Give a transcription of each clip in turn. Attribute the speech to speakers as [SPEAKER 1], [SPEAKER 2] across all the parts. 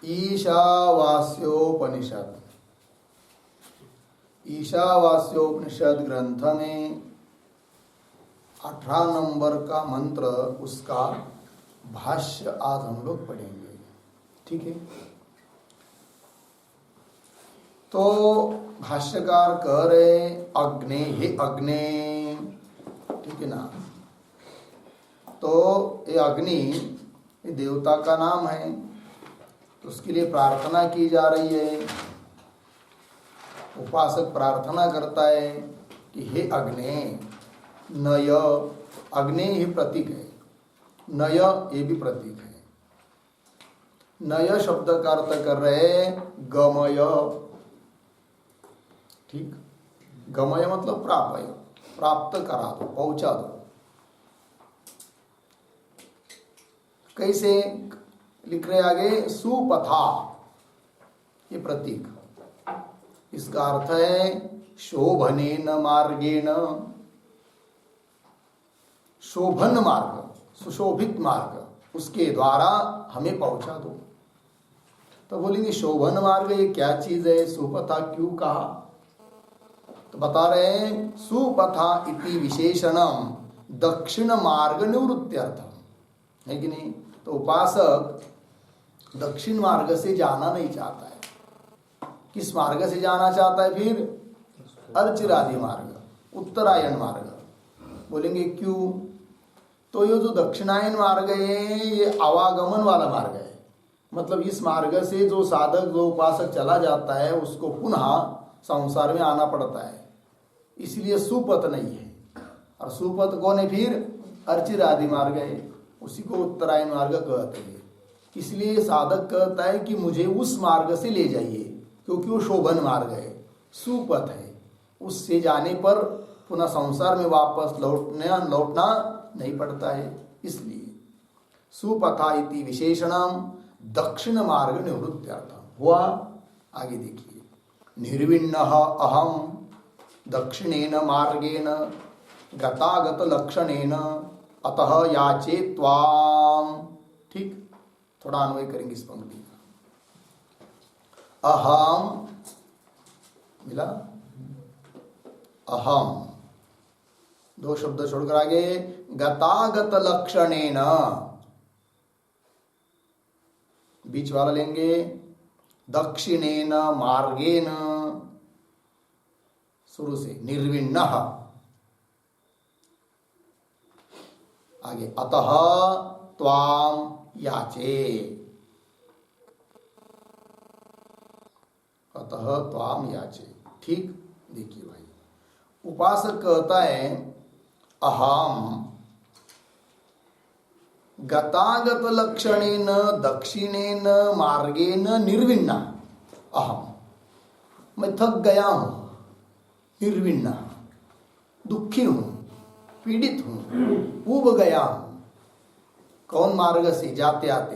[SPEAKER 1] ईशावास्योपनिषद। ईशावास्योपनिषद ग्रंथ में 18 नंबर का मंत्र, उसका भाष्य आज हम लोग पढ़ेंगे। ठीक है। तो भाष्यकार कह रहे अग्ने, हे अग्ने, ठीक है ना। तो ये अग्नि ये देवता का नाम है, तो उसके लिए प्रार्थना की जा रही है। उपासक प्रार्थना करता है कि हे अग्ने, नय, अग्नि ही प्रतीक है, नय ये भी प्रतीक है। नय शब्द का अर्थ कर रहे गमय। ठीक, गमय मतलब प्राप्त करा दो, पहुंचा दो। कैसे लिख रहे आगे, सुपथा, ये प्रतीक। इसका अर्थ है शोभनेन मार्गेण, शोभन मार्ग, सुशोभित मार्ग, उसके द्वारा हमें पहुंचा दो। तो बोलेंगे शोभन मार्ग ये क्या चीज है, सुपथा क्यों कहा? तो बता रहे हैं सुपथा इति विशेषणम दक्षिण मार्ग निवृत्त्यर्थम, है कि नहीं। तो उपासक दक्षिण मार्ग से जाना नहीं चाहता है। किस मार्ग से जाना चाहता है फिर? अर्चिरादि मार्ग, उत्तरायण मार्ग। बोलेंगे क्यों? तो ये जो दक्षिणायन मार्ग है ये आवागमन वाला मार्ग है। मतलब इस मार्ग से जो साधक, जो उपासक चला जाता है उसको पुनः संसार में आना पड़ता है, इसलिए सुपथ नहीं है। और सुपथ कौन है फिर? अर्चिरादि मार्ग है, उसी को उत्तरायण मार्ग कहते हैं। इसलिए साधक कहता है कि मुझे उस मार्ग से ले जाइए, क्योंकि वो शोभन मार्ग है, सुपथ है। उससे जाने पर पुनः संसार में वापस लौटना नहीं पड़ता है। इसलिए सुपथा इति विशेषणम दक्षिण मार्ग निवृत्त्यर्थम हुआ। आगे देखिए, निर्विण्णः अहम दक्षिणेन मार्गेण गतागत लक्षणेन अतः याचे त्वाम। ठीक, थोड़ा अन्वय करेंगे इस पंक्ति का। अहम मिला, अहम दो शब्द छोड़कर आगे गतागत लक्षणेन, बीच वाला लेंगे दक्षिणेन मार्गेन, शुरू से निर्विण्णः, आगे अतः त्वाम याचे, अतः त्वाम याचे। ठीक, देखिए भाई, उपासक कहता है अहम गतागत लक्षणेन दक्षिणेन मार्गेन निर्विण्णा, अहम मैं थक गया हूं, निर्विण्णा दुखी हूं, पीड़ित हूं, ऊब गया हूं। कौन मार्ग से? जाते आते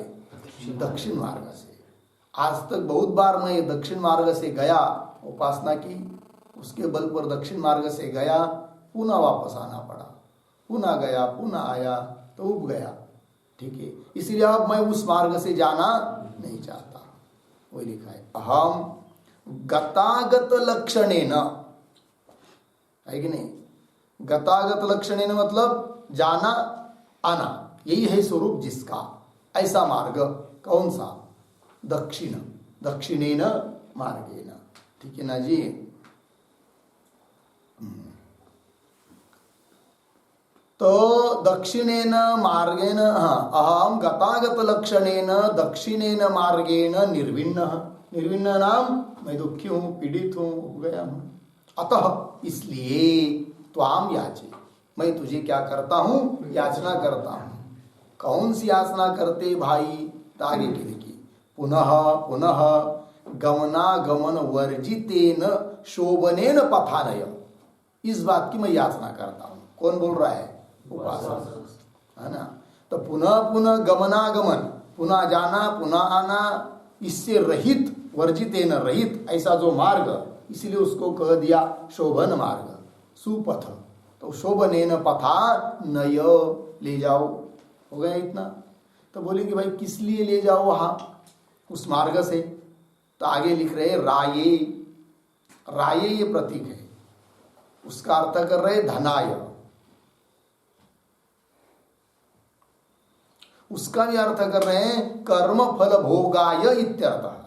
[SPEAKER 1] दक्षिण मार्ग से। आज तक बहुत बार मैं दक्षिण मार्ग से गया, उपासना की, उसके बल पर दक्षिण मार्ग से गया, पुनः वापस आना पड़ा, पुनः गया, पुनः आया, तो ऊब गया। ठीक है, इसलिए अब मैं उस मार्ग से जाना नहीं चाहता। वही लिखा है अहम गतागत लक्षणेन, है कि नहीं। गतागत लक्षणेन मतलब जाना आना, यही है स्वरूप जिसका। ऐसा मार्ग कौन सा? दक्षिण, दक्षिणेन मार्गेन। ठीक है ना जी। तो दक्षिणेन मार्गेन, अहम गतागत लक्षणेन दक्षिणेन मार्गेन निर्विण्ण, निर्विण्ण नाम मैं दुखी हूं, पीड़ित हूं, हो गया हूं। अतः इसलिए त्वाम याचे, मैं तुझे क्या करता हूं? याचना करता हूं। कौन सी याचना करते भाई? तो आगे की देखिए, पुनः पुनः गमनागमन वर्जितेन शोभनेन पथानय, इस बात की मैं याचना करता हूं। कौन बोल रहा है? उपासक, है ना। तो पुनः पुनः गमनागमन, पुनः जाना पुनः आना, इससे रहित, वर्जितेन रहित, ऐसा जो मार्ग, इसलिए उसको कह दिया शोभन मार्ग, सुपथ। तो शोभनेन पथा नय, ले जाओ। हो गया इतना। तो बोलेंगे भाई किस लिए ले जाओ वहां? उस मार्ग से। तो आगे लिख रहे राये, राये ये प्रतीक है, उसका अर्थ कर रहे धनाय, उसका भी अर्थ कर रहे हैं कर्म फल भोगाय इत्यर्थ।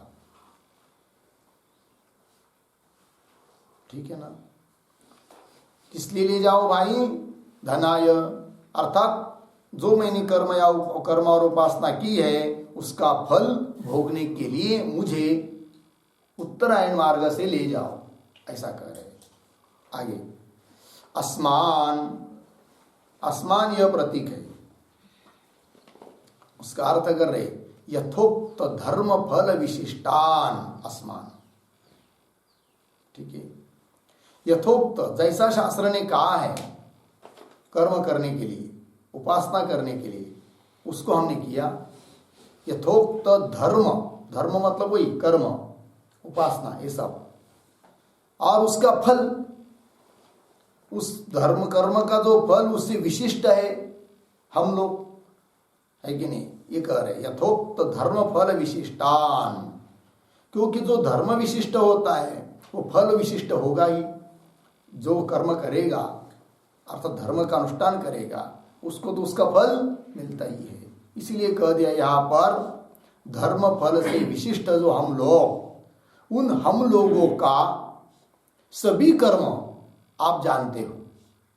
[SPEAKER 1] ठीक है ना। इसलिए ले जाओ भाई धनाय, अर्थात जो मैंने कर्म और उपासना की है उसका फल भोगने के लिए मुझे उत्तरायण मार्ग से ले जाओ, ऐसा कह रहे। आगे अस्मान, अस्मान यह प्रतीक है, उसका अर्थ कर रहे यथोक्त धर्म फल विशिष्टान अस्मान। ठीक है, यथोक्त जैसा शास्त्र ने कहा है कर्म करने के लिए, उपासना करने के लिए, उसको हमने किया। यथोक्त धर्म, धर्म मतलब वही कर्म उपासना ये सब, और उसका फल, उस धर्म कर्म का जो फल उससे विशिष्ट है हम लोग, है कि नहीं, ये कह रहे यथोक्त धर्म फल विशिष्टान। क्योंकि जो धर्म विशिष्ट होता है वो फल विशिष्ट होगा ही। जो कर्म करेगा अर्थात धर्म का अनुष्ठान करेगा उसको तो उसका फल मिलता ही है। इसलिए कह दिया यहाँ पर धर्म फल से विशिष्ट जो हम लोग, उन हम लोगों का सभी कर्म आप जानते हो।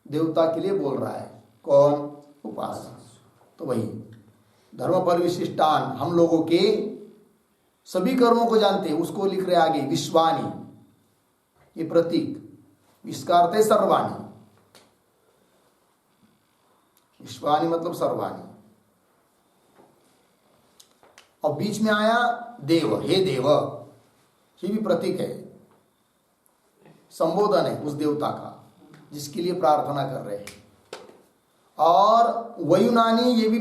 [SPEAKER 1] देवता के लिए बोल रहा है, कौन? उपासना। तो वही धर्म फल विशिष्टान, हम लोगों के सभी कर्मों को जानते हैं, उसको लिख रहे आगे विश्वानी, ये प्रतीक, इसका अर्थ है सर्वाणी। विश्वानी मतलब सर्वाणी। और बीच में आया देव, हे देव, ये भी प्रतीक है, संबोधन है उस देवता का जिसके लिए प्रार्थना कर रहे हैं। और वयुनानी ये भी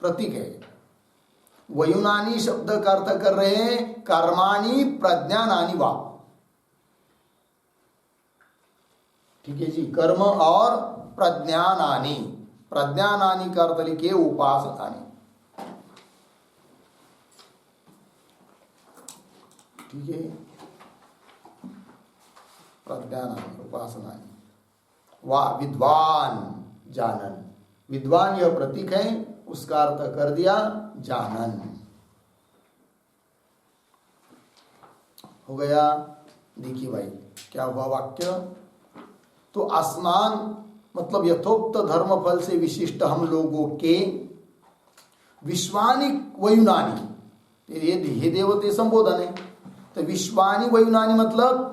[SPEAKER 1] प्रतीक है। वयुनानी शब्द का अर्थ कर रहे हैं कर्माणि प्रज्ञानानि वा। ठीक है जी, कर्म और प्रज्ञानानि, प्रज्ञानानि का अर्थ लिखिए उपासनानि। ठीक है, प्रज्ञानानि उपासनानि वा विद्वान जानन। विद्वान यह प्रतीक है, उसका अर्थ कर दिया जानन। हो गया। देखिए भाई क्या हुआ वाक्य। तो आसमान मतलब यथोक्त धर्म फल से विशिष्ट हम लोगों के विश्वानी वयुनानी, ये देवते संबोधन है। तो विश्वानी वयुनानी मतलब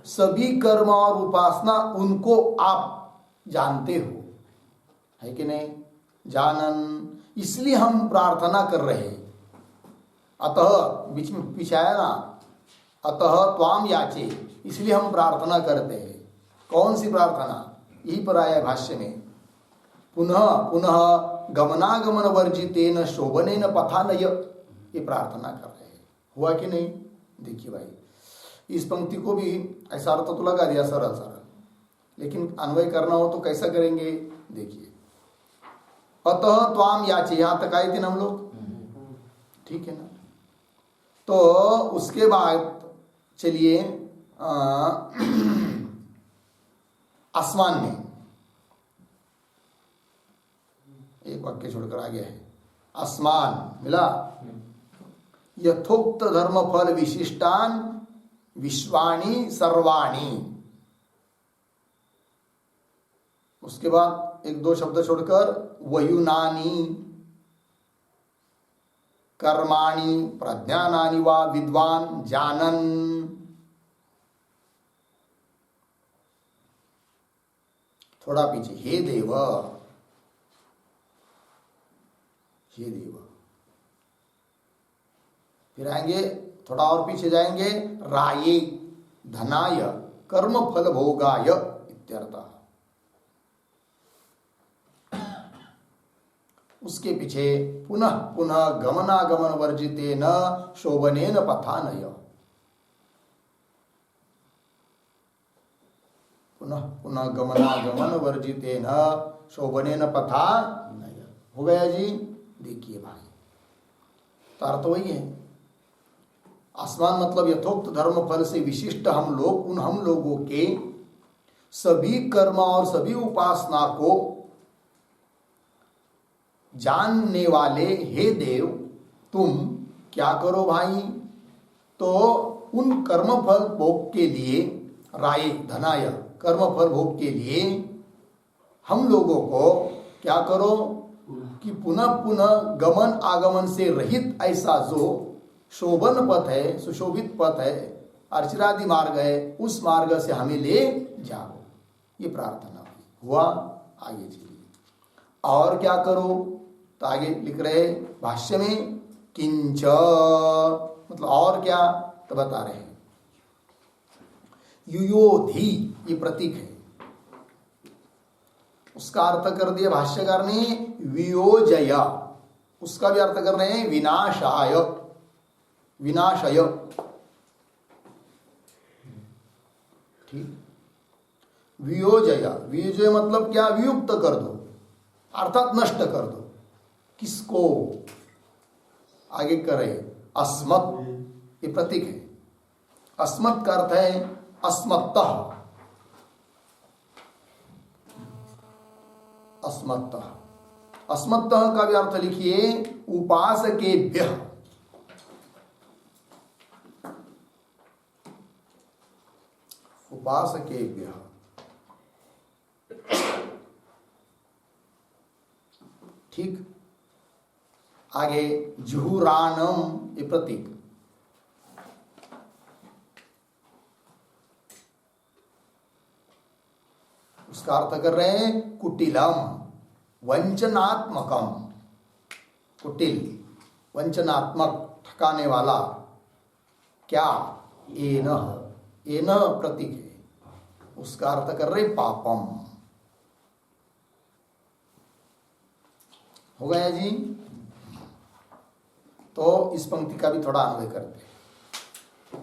[SPEAKER 1] सभी कर्म और उपासना उनको आप जानते हो, है कि नहीं? जानन, इसलिए हम प्रार्थना कर रहे हैं। अतः बीच में पीछे आया ना, अतः त्वाम याचे, इसलिए हम प्रार्थना करते हैं। कौन सी प्रार्थना? यही पर आया भाष्य में, पुनः पुनः गमनागमन वर्जितेन शोभनेन पथानय, ये प्रार्थना कर रहे हैं। हुआ कि नहीं? देखिए भाई, इस पंक्ति को भी ऐसा अर्थ तो लगा दिया सरल सरल, लेकिन अन्वय करना हो तो कैसा करेंगे? देखिए, अतः त्वाम याचे, यहां तक आए थे ना हम लोग, ठीक है ना? तो उसके बाद चलिए आसमान में एक वाक्य छोड़कर आ गया है। आसमान मिला, यथोक्त धर्म फल विशिष्टान विश्वाणी सर्वाणी। उसके बाद एक दो शब्द छोड़कर वयुनानी कर्माणि प्रज्ञानानि वा विद्वान जानन। थोड़ा पीछे, हे देव, हे देव। फिर आएंगे, थोड़ा और पीछे जाएंगे, राये धनाय कर्म फल भोगाय इत्यर्थः। उसके पीछे पुनः पुनः गमनागमन वर्जितेन शोभनेन पथानय, पुनः पुनः गमनागमन वर्जितेन शोभनेन पथानय। हो गया जी? देखिए भाई, तो अर्थ वही है, आसमान मतलब यथोक्त धर्म फल से विशिष्ट हम लोग, उन हम लोगों के सभी कर्म और सभी उपासना को जानने वाले हे देव, तुम क्या करो भाई, तो उन कर्म फल भोग के लिए, राय धनाय, कर्म फल भोग के लिए हम लोगों को क्या करो कि पुनः पुनः गमन आगमन से रहित ऐसा जो शोभन पथ है, सुशोभित पथ है, अर्चरादि मार्ग है, उस मार्ग से हमें ले जाओ। ये प्रार्थना हुआ। आगे चलिए, और क्या करो, तो आगे लिख रहे भाष्य में किंच, मतलब और क्या, तो बता रहे हैं युयोधि, ये प्रतीक है, उसका अर्थ कर दिया भाष्यकार ने वियोजय, उसका भी अर्थ कर रहे हैं विनाशाय, विनाशय, ठीक। वियोजय, वियोजय मतलब क्या, वियुक्त कर दो, अर्थात नष्ट कर दो। किसको, आगे करे अस्मत्, ये प्रतीक है। अस्मत् का अर्थ है अस्मत्तः, अस्मत्तः, अस्मत्तः का भी अर्थ लिखिए उपासकेभ्यः, उपासकेभ्यः। ठीक। आगे जुहुरानम, ये प्रतीक, उसका अर्थ कर रहे हैं कुटिलम, वंचनात्मकम, कुटिल, वंचनात्मक, ठकाने वाला, क्या, एन, एन प्रतीक है, उसका अर्थ कर रहे पापम। हो गया जी। तो इस पंक्ति का भी थोड़ा अन्वय करते हैं।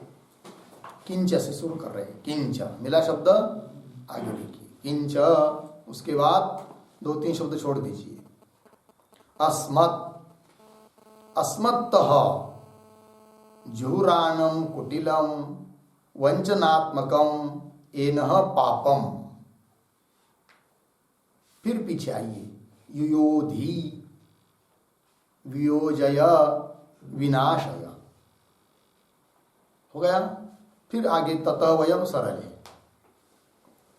[SPEAKER 1] किंच से शुरू कर रहे हैं, किंच मिला शब्द, आगे देखिए किंच, उसके बाद 2-3 शब्द छोड़ दीजिए। अस्मत्, अस्मत्तः जुहुरानम कुटिलम वंचनात्मकम एनह पापम। फिर पीछे आइए, युयोधि, वियोजय, विनाशय, हो गया। फिर आगे ततः वयम सरल है,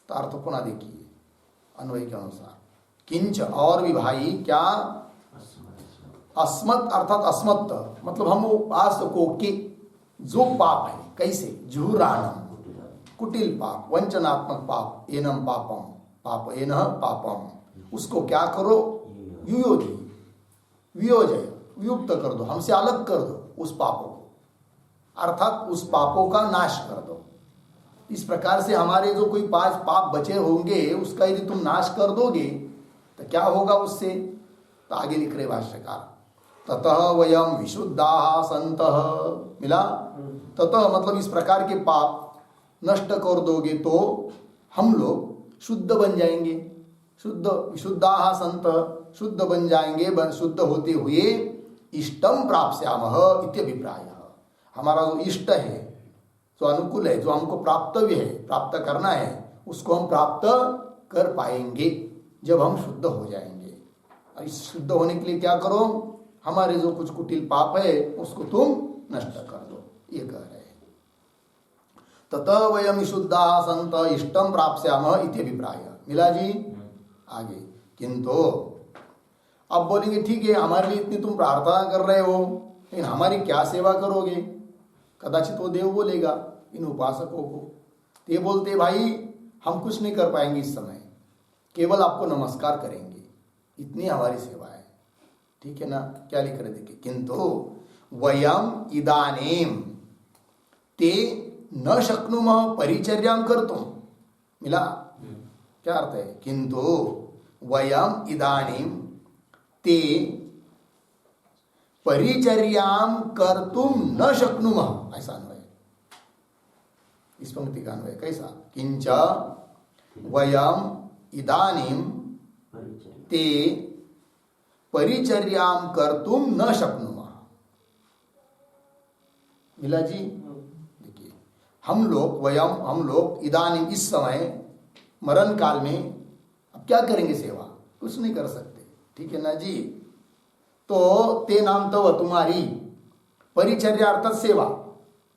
[SPEAKER 1] तो अर्थ पुनः देखिए अन्वय के अनुसार। किंच, और भी भाई क्या, अस्मत् अर्थात अस्मत् मतलब हम उपासकों के जो पाप है, कैसे, जुहुरानम, कुटिल पाप, वंचनात्मक पाप, एनम पापम, पाप एनह पापम, उसको क्या करो, युयोधि, वियोजय, वियुक्त कर दो, हमसे अलग कर दो उस पापों को, अर्थात उस पापों का नाश कर दो। इस प्रकार से हमारे जो कोई 5 पाप बचे होंगे उसका यदि तुम नाश कर दोगे तो क्या होगा उससे, तो आगे लिख रहे भाष्यकार ततः वयम विशुद्धाः सन्तः, मिला। ततः मतलब इस प्रकार के पाप नष्ट कर दोगे तो हम लोग शुद्ध बन जाएंगे, शुद्ध, विशुद्धाः सन्तः, शुद्ध बन जाएंगे, शुद्ध होते हुए इष्टम प्राप्स्यामः इत्यभिप्रायः, हमारा जो इष्ट है, जो अनुकूल है, जो हमको प्राप्तव्य है, प्राप्त करना है, उसको हम प्राप्त कर पाएंगे जब हम शुद्ध हो जाएंगे। और इस शुद्ध होने के लिए क्या करो, हमारे जो कुछ कुटिल पाप है उसको तुम नष्ट कर दो, ये कह रहे हैं। ततः वयम विशुद्धाः सन्तः इष्टम प्राप्स्यामः इत्यभिप्रायः, मिला जी। आगे किंतु अब बोलेंगे ठीक है, हमारे लिए इतनी तुम प्रार्थना कर रहे हो, लेकिन हमारी क्या सेवा करोगे, कदाचित वो देव बोलेगा इन उपासकों को। तो ये बोलते भाई हम कुछ नहीं कर पाएंगे इस समय, केवल आपको नमस्कार करेंगे, इतनी हमारी सेवा है, ठीक है ना। क्या लिख रहे थे, किंतु वयम इदानीम ते न शक्नुमः परिचर्यां कर्तुं, मिला। क्या अर्थ है, किंतु वयम इदानीम ते परिचर्यां कर्तुं न शक्नुमः, ऐसा अन्वय। इस पंक्ति का अन्वय कैसा, किंच वयम इदानीम ते परिचर्यां कर्तुं न शक्नुमः, मिला जी? देखिए, हम लोग इदानीं इस समय मरण काल में अब क्या करेंगे? सेवा कुछ नहीं कर सकते, ठीक है ना जी? तो ते नाम तव, तुम्हारी परिचर्यार्थक सेवा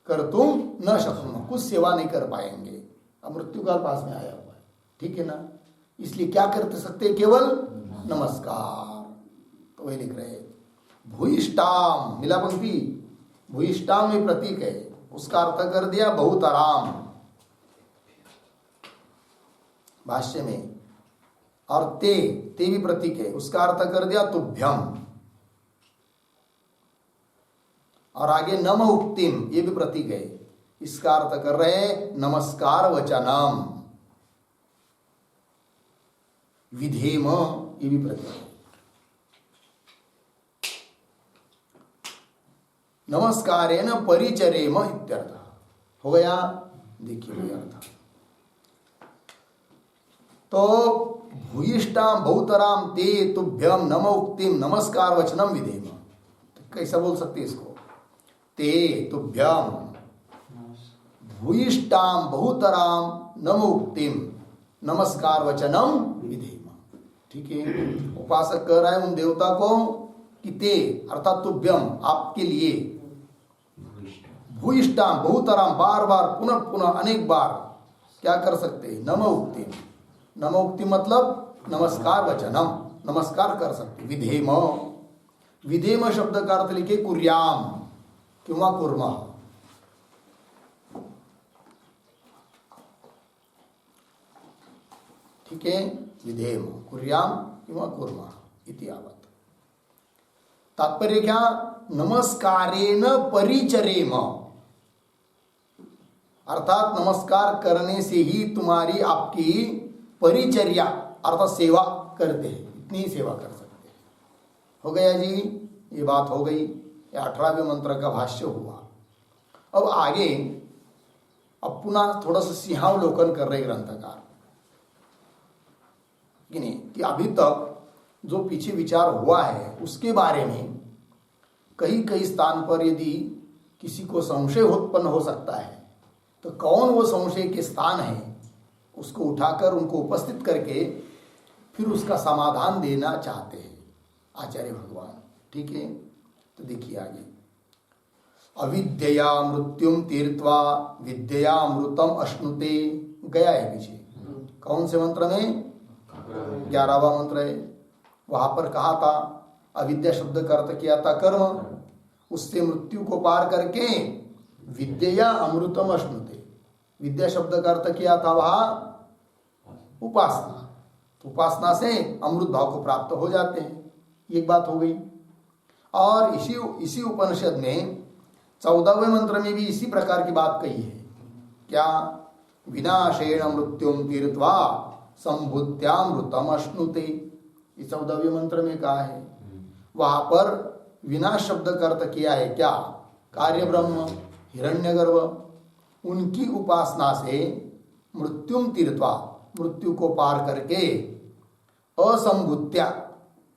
[SPEAKER 1] कर तुम न शक्नुम, कुछ सेवा नहीं कर पाएंगे। अब मृत्यु काल पास में आया हुआ है, ठीक है ना? इसलिए क्या कर सकते? केवल नमस्कार। तो वही लिख रहे भूयिष्ठाम, मिला पंक्ति? भूयिष्ठाम में प्रतीक है, उसका अर्थ कर दिया बहुत आराम भाष्य में। और ते भी प्रतीक है, उसका अर्थ कर दिया तुभ्यम। और आगे नम उक्तिम, ये भी प्रतीक है, इसका अर्थ कर रहे नमस्कार वचनम। विधेम, ये भी प्रतीक है। नमस्कारेण परिचरेम इत्यर्थ हो गया। देखिए अर्थ तो भूयिष्ठाम बहुतराम ते तुभ्यम नम उक्तिम नमस्कार वचनम विधेम। तो कैसा बोल सकते इसको? ते तुभ्यम भूयिष्ठाम बहुतराम नम उक्तिम नमस्कार वचनम विधेम। ठीक है, उपासक कह रहा है उन देवता को कि ते अर्थात तुभ्यम, आपके लिए, भूयिष्ठाम बहुतराम, बार बार पुनः पुनः अनेक बार क्या कर सकते हैं? नम उक्तिम, नम उक्ति मतलब नमस्कार वचनम, नमस्कार कर सकते। विधेम, विधेम शब्द का अर्थ लिखे कुर्याम किंवा कुर्मः। ठीक है, विधेम कुर्याम किंवा कुर्मः इति यावत्। तात्पर्य क्या? नमस्कारेण परिचरेम, अर्थात नमस्कार करने से ही तुम्हारी आपकी परिचर्या अर्थात सेवा करते हैं, इतनी ही सेवा कर सकते हैं। हो गया जी, ये बात हो गई। 18वें मंत्र का भाष्य हुआ। अब आगे अब पुनः थोड़ा सा सिंहावलोकन कर रहे ग्रंथकार कि नहीं, कि अभी तक जो पीछे विचार हुआ है उसके बारे में कई कई स्थान पर यदि किसी को संशय उत्पन्न हो सकता है तो कौन वो संशय के स्थान है उसको उठाकर उनको उपस्थित करके फिर उसका समाधान देना चाहते हैं आचार्य भगवान। ठीक है, तो देखिए आगे, अविद्यया मृत्युम तीर्थवा विद्यया अमृतम अश्नुते, गया है पीछे। कौन से मंत्र में? 11वां मंत्र है। वहां पर कहा था अविद्या शब्द का अर्थ किया था कर्म, उससे मृत्यु को पार करके विद्यया अमृतम अश्नुते, विद्या शब्द का अर्थ किया था वहां उपासना, तो उपासना से अमृत भाव को प्राप्त हो जाते हैं। एक बात हो गई। और इसी उपनिषद में 14वें मंत्र में भी इसी प्रकार की बात कही है। क्या? विनाशेण मृत्युम तीर्थवा संबुद्ध्यामृतम अश्नुते, इस 14वें मंत्र में कहा है। वहां पर विनाश शब्द का अर्थ किया है क्या? कार्य ब्रह्म हिरण्यगर्भ, उनकी उपासना से मृत्युम तीर्थवा, मृत्यु को पार करके असंभूत्या,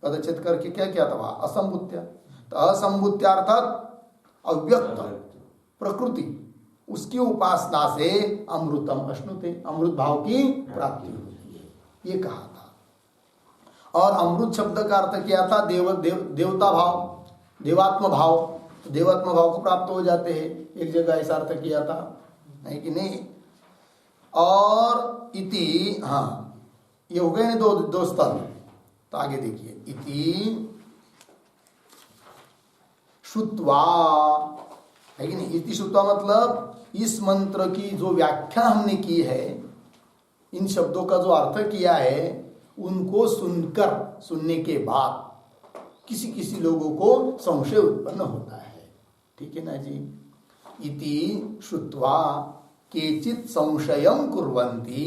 [SPEAKER 1] पदच्छेद करके क्या किया था वहां? असंभूत्या। तो असंभूत्या अर्थात अव्यक्त प्रकृति, उसकी उपासना से अमृतम अश्नुते, अमृत भाव की प्राप्ति होती है, ये कहा था। और अमृत शब्द का अर्थ किया था देवता भाव, देवात्म भाव, देवात्म भाव को प्राप्त हो जाते हैं। एक जगह ऐसा अर्थ किया था, नहीं कि नहीं? और इति, हाँ ये हो गए ना दो स्थल। तो आगे देखिए, इति श्रुत्वा, है कि नहीं? इति श्रुत्वा मतलब इस मंत्र की जो व्याख्या हमने की है, इन शब्दों का जो अर्थ किया है, उनको सुनकर, सुनने के बाद किसी किसी लोगों को संशय उत्पन्न होता है। ठीक है ना जी? इति श्रुत्वा केचित संशयम कुर्वन्ति,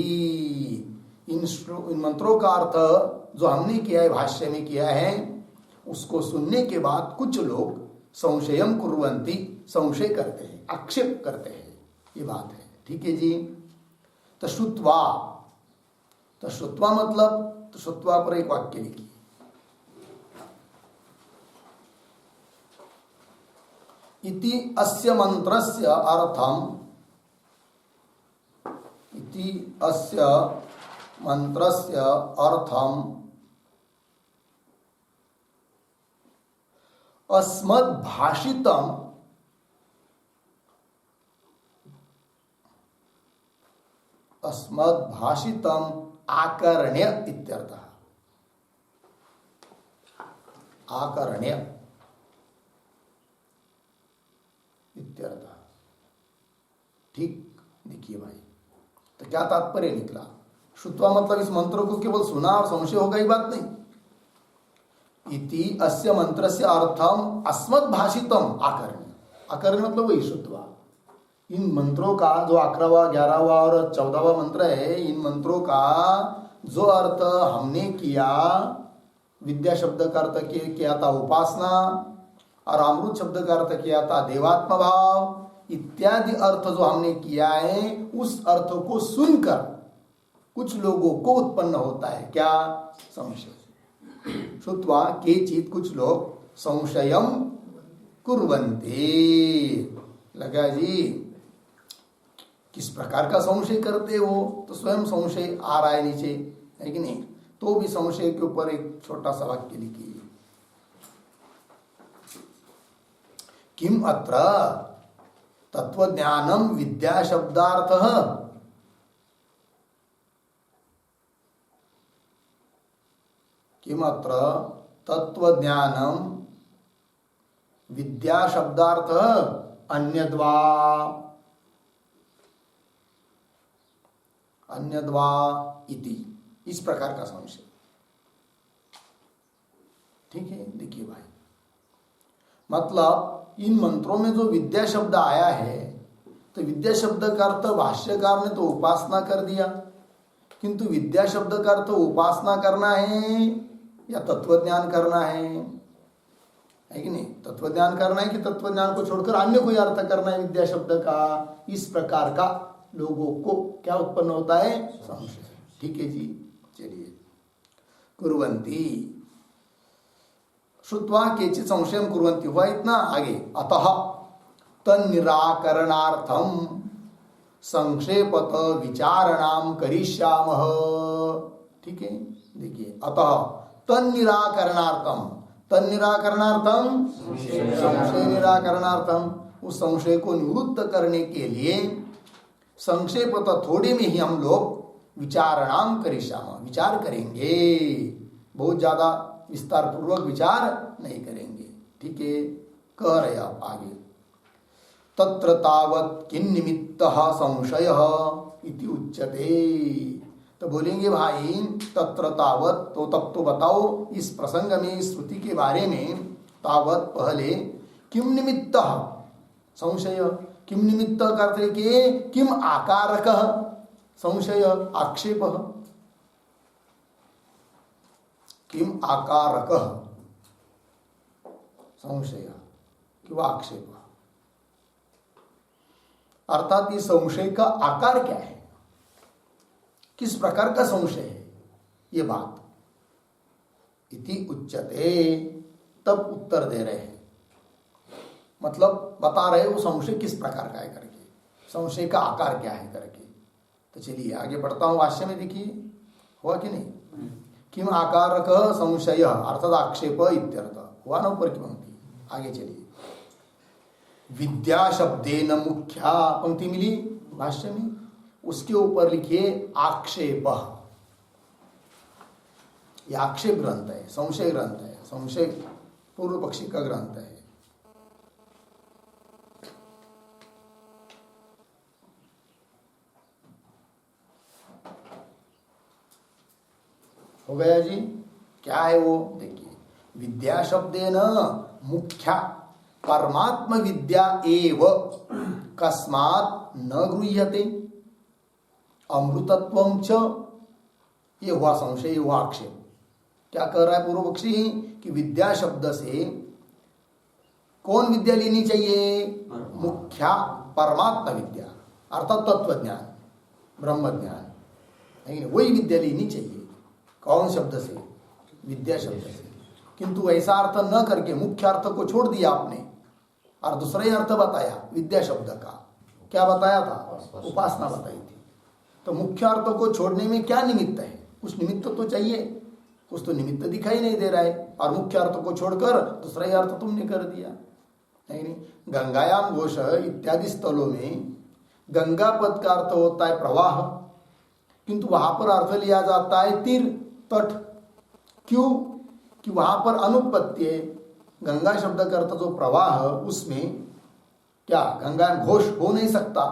[SPEAKER 1] इन मंत्रों का अर्थ जो हमने किया है, भाष्य में किया है, उसको सुनने के बाद कुछ लोग संशयम कुर्वन्ति, संशय करते हैं, आक्षेप करते हैं, ये बात है। ठीक है जी? तो श्रुत्वा, तो श्रुत्वा मतलब, तो श्रुत्वा पर एक वाक्य लिखिए, इति अस्य मंत्रस्य अर्थम, इति अस्य मंत्रस्य अर्थम अस्मद्भाषितम आकर्ण्य इत्यर्थः। आकर्ण्य इत्यर्थः। ठीक, देखिए भाई, तो क्या तात्पर्य निकला? श्रुत्वा मतलब इस मंत्र को केवल सुना और संशय होगा ही बात नहीं। इति अस्य मंत्रस्य अर्थम अस्मद्भाषितम आकर्ण्य। आकर्ण्य मतलब वही श्रुत्वा। इन मंत्रों का जो 11वां 11वां और 14वां मंत्र है, इन मंत्रों का जो अर्थ हमने किया, विद्या शब्द का अर्थ किया था उपासना, और अमृत शब्द का अर्थ किया था देवात्म भाव इत्यादि अर्थ जो हमने किया है, उस अर्थ को सुनकर कुछ लोगों को उत्पन्न होता है क्या? संशय। श्रुत्वा केचित्, कुछ लोग संशयम कुर्वन्ते। लगा जी, किस प्रकार का संशय करते हो? तो स्वयं संशय आ रहा है नीचे, है कि नहीं? तो भी संशय के ऊपर एक छोटा सा वाक्य लिखिए। किम अत्र तत्वज्ञानम विद्या शब्दार्थः। किम अत्र तत्वज्ञानम विद्या शब्दार्थः अन्यद्वा। अन्यद्वा इति, इस प्रकार का संशय। ठीक है, देखिए भाई, मतलब इन मंत्रों में जो विद्या शब्द आया है, तो विद्या शब्द का अर्थ भाष्यकार ने तो उपासना कर दिया, किंतु विद्या शब्द का अर्थ उपासना करना है या तत्वज्ञान करना है कि नहीं? तत्वज्ञान करना है कि तत्वज्ञान को छोड़कर अन्य कोई अर्थ करना है विद्या शब्द का? इस प्रकार का लोगों को क्या उत्पन्न होता है? संशय। ठीक है जी, चलिए। कुर्वन्ति, श्रुत्वा केचित् संशयं कुर्वन्ति, हुआ इतना। आगे, अतः तन्निराकरणार्थम संक्षेपत विचारणाम करिष्यामः। ठीक है, देखिए, अतः तन्निराकरणार्थम, तन्निराकरणार्थम संशय निराकरणार्थम, उस संशय को निवृत्त करने के लिए संक्षेपत थोड़े में ही हम लोग विचारणाम करिष्यामः, विचार करेंगे, बहुत ज्यादा विस्तार पूर्वक विचार नहीं करेंगे। ठीक है, कह रहे आप आगे, तत्र तावत् किन्निमित्तः संशयः इति उच्यते। तो बोलेंगे भाई, तत्र तावत्, तो तब तो बताओ इस प्रसंग में, इस श्रुति के बारे में, तावत् पहले, किम निमित्तः संशय, किम निमित्त का अर्थ है कि किम आकारकः संशय, आक्षेपः, किम आकारकः संशय किंवा आक्षेप, अर्थात इस संशय का आकार क्या है, किस प्रकार का संशय है, ये बात। इति उच्यते, तब उत्तर दे रहे हैं, मतलब बता रहे वो संशय किस प्रकार का है करके, संशय का आकार क्या है करके। तो चलिए आगे बढ़ता हूं, भाष्य में देखिए, हुआ कि नहीं? किम आकारकः संशय अर्थात आक्षेप इत्यर्थ, हुआ ना ऊपर की पंक्ति। आगे चलिए, विद्या शब्देन मुख्या पंक्ति मिली भाष्य में, उसके ऊपर लिखिए आक्षेप। यह आक्षेप ग्रंथ है, संशय ग्रंथ है, संशय पूर्व पक्षी का ग्रंथ है। हो गया जी, क्या है वो देखिए, विद्या शब्देन मुख्या परमात्म विद्या एव कस्मात् न गृह्यते अमृतत्वं च, ये हुआ संशय, ये हुआ आक्षेप। क्या कह रहा है पूर्व पक्षी कि विद्या शब्द से कौन विद्या लेनी चाहिए? मुख्या परमात्मा विद्या अर्थात तत्वज्ञान, ब्रह्म ज्ञान, लेकिन वही विद्या लेनी चाहिए। कौन शब्द से? विद्या शब्द से। किंतु ऐसा अर्थ न करके मुख्य अर्थ को छोड़ दिया आपने, और दूसरा ही अर्थ बताया विद्या शब्द का। क्या बताया था? उपासना बताई थी। तो मुख्य अर्थ को छोड़ने में क्या निमित्त है? कुछ निमित्त तो चाहिए, कुछ तो निमित्त दिखाई नहीं दे रहा है, और मुख्य अर्थ को छोड़कर दूसरा ही अर्थ तुमने कर दिया है नहीं। गंगायाम घोष इत्यादि स्थलों में गंगा पद का अर्थ होता है प्रवाह, किंतु वहां पर अर्थ लिया जाता है तीर, तट। क्यों? कि वहां पर अनुपत्ति है। गंगा शब्द का अर्थ जो प्रवाह, उसमें क्या गंगा घोष हो नहीं सकता,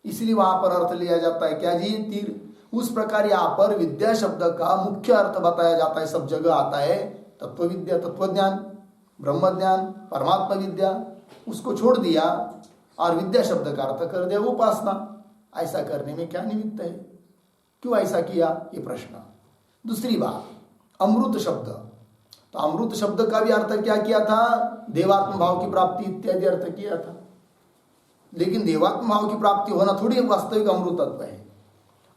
[SPEAKER 1] इसलिए वहां पर अर्थ लिया जाता है क्या जी? तीर। उस प्रकार यहाँ पर विद्या शब्द का मुख्य अर्थ बताया जाता है, सब जगह आता है तत्व विद्या, तत्व ज्ञान, ब्रह्म ज्ञान, परमात्मा विद्या। उसको छोड़ दिया और विद्या शब्द का अर्थ कर दिया उपासना। ऐसा करने में क्या निमित्त है? क्यों ऐसा किया? ये प्रश्न। दूसरी बात, अमृत शब्द। तो अमृत शब्द का भी अर्थ क्या किया था? देवात्म भाव की प्राप्ति इत्यादि अर्थ किया था। लेकिन देवात्म भाव की प्राप्ति होना थोड़ी वास्तविक अमृतत्व है।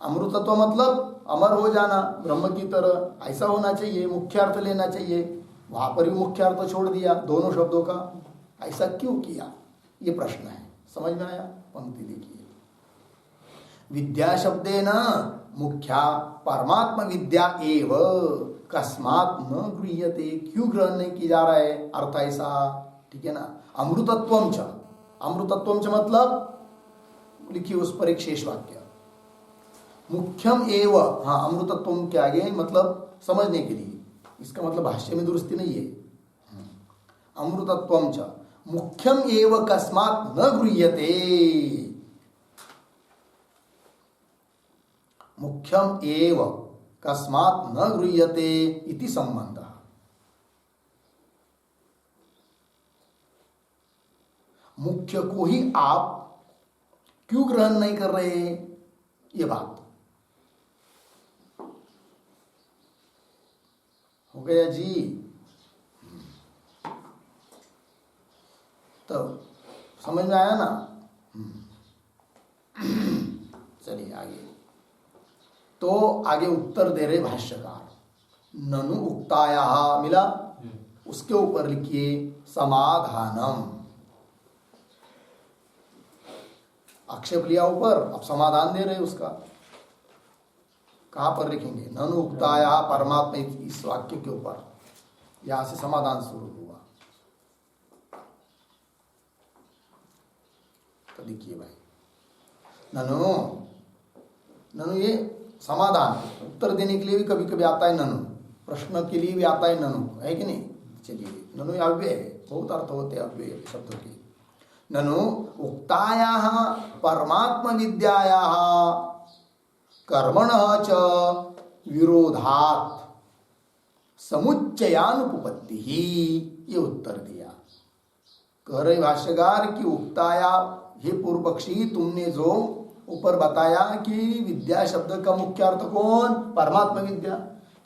[SPEAKER 1] अमृतत्व मतलब अमर हो जाना ब्रह्म की तरह, ऐसा होना चाहिए, मुख्य अर्थ लेना चाहिए। वहां पर भी मुख्य अर्थ छोड़ दिया दोनों शब्दों का। ऐसा क्यों किया? ये प्रश्न है। समझ में आया? पंक्ति देखिए, विद्या शब्देन मुख्या परमात्मा विद्या एव कस्मात् न गृह्यते। क्यों ग्रहण नहीं की जा रहा है? अर्थ ऐसा, ठीक है ना। अमृतत्वम च, अमृतत्वम च मतलब लिखिए उस पर एक शेष वाक्य, मुख्यम एव। हाँ, अमृतत्वम के आगे मतलब समझने के लिए, इसका मतलब भाष्य में दुरुस्ती नहीं है। अमृतत्वम च मुख्यम एव कस्मात् न गृह्यते। मुख्यम एव कस्मात् न गृह्यते इति संबंध। मुख्य को ही आप क्यों ग्रहण नहीं कर रहे? ये बात हो गया जी। तो समझ में आया ना? चलिए आगे। तो आगे उत्तर दे रहे भाष्यकार, ननु उक्ताया मिला, उसके ऊपर लिखिए समाधानम। आक्षेप लिया ऊपर, अब समाधान दे रहे उसका। कहां पर लिखेंगे? ननु उक्ताया परमात्मा, इस वाक्य के ऊपर यहां से समाधान शुरू हुआ। तो देखिए भाई, ननु, ननु ये समाधान, उत्तर देने के लिए भी कभी कभी आता है ननु, प्रश्न के लिए भी आता है ननु, है कि नहीं? चलिए, ननु अव्यय है, बहुत अर्थ होते हैं अव्यय शब्दों के। ननु उक्तायाः परमात्म विद्यायाः कर्मणः च विरोधात् समुच्चयानुपपत्ति ही, ये उत्तर दिया। कह रहे भाष्यकार कि उक्ताया, हे पूर्व पक्षी, तुमने जो ऊपर बताया कि विद्या शब्द का मुख्य अर्थ कौन? परमात्मा विद्या।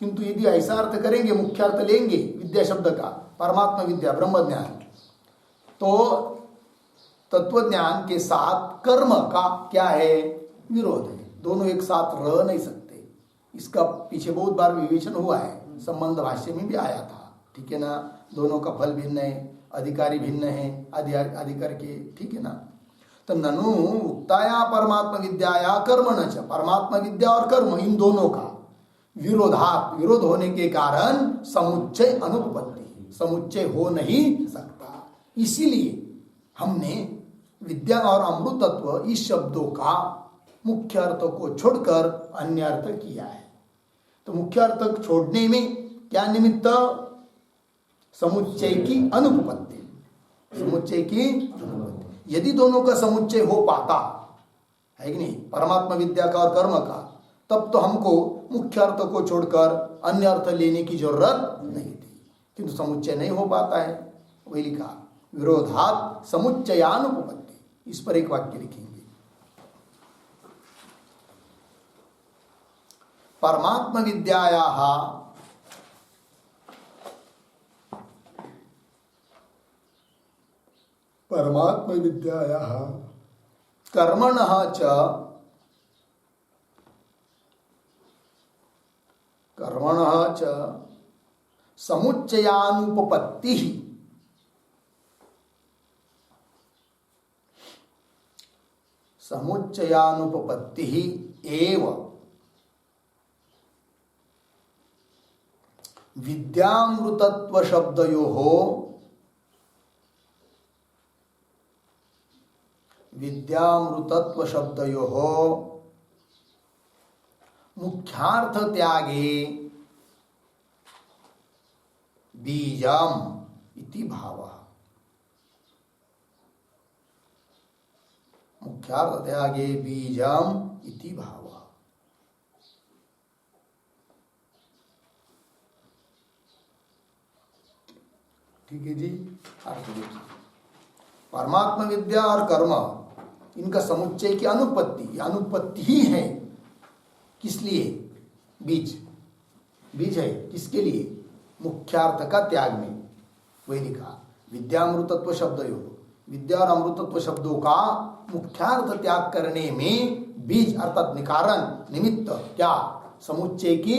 [SPEAKER 1] किंतु यदि ऐसा अर्थ करेंगे, मुख्य अर्थ लेंगे विद्या शब्द का, परमात्मा विद्या ब्रह्म ज्ञान, तो तत्व ज्ञान के साथ कर्म का क्या है? विरोध है। दोनों एक साथ रह नहीं सकते। इसका पीछे बहुत बार विवेचन हुआ है, संबंध भाष्य में भी आया था, ठीक है ना। दोनों का फल भिन्न है, अधिकारी भिन्न है अधिकार के, ठीक है ना। तो ननु उक्ताया परमात्मा विद्याया कर्मण च, परमात्मा विद्या और कर्म, इन दोनों का विरोधात, विरोध होने के कारण समुच्चय अनुपपत्ति, समुच्चय हो नहीं सकता। इसीलिए हमने विद्या और अमृतत्व इस शब्दों का मुख्य अर्थ को छोड़कर अन्य अर्थ किया है। तो मुख्य अर्थ छोड़ने में क्या निमित्त? समुच्चय की अनुपपत्ति, समुच्चय की अनुपपत्ति। यदि दोनों का समुच्चय हो पाता है कि नहीं, परमात्मा विद्या का और कर्म का, तब तो हमको मुख्य अर्थ को छोड़कर अन्य अर्थ लेने की जरूरत नहीं थी। किंतु समुच्चय नहीं हो पाता है, वही लिखा विरोधात समुच्चयानुपपत्ति। इस पर एक वाक्य लिखेंगे, परमात्मा विद्यायाः परमात्मा विद्यायाः कर्मणः च समुच्चयानुपपत्ति समुच्चयानुपपत्ति एव विद्यामृतत्व शब्दयोः मुख्यार्थ त्यागे बीजम इति भावः। मुख्यार्थ त्यागे बीजम इति भावः। ठीक है जी। अर्थ देखिए, परमात्मा विद्या और कर्म इनका समुच्चय की अनुपत्ति, अनुपत्ति ही है। किस लिए? बीज, बीज है किसके लिए? मुख्यार्थ का त्याग में। वही लिखा विद्यामृतत्व शब्दयोः, विद्या और अमृतत्व शब्दों का मुख्यार्थ त्याग करने में बीज अर्थात निकारण निमित्त क्या? समुच्चय की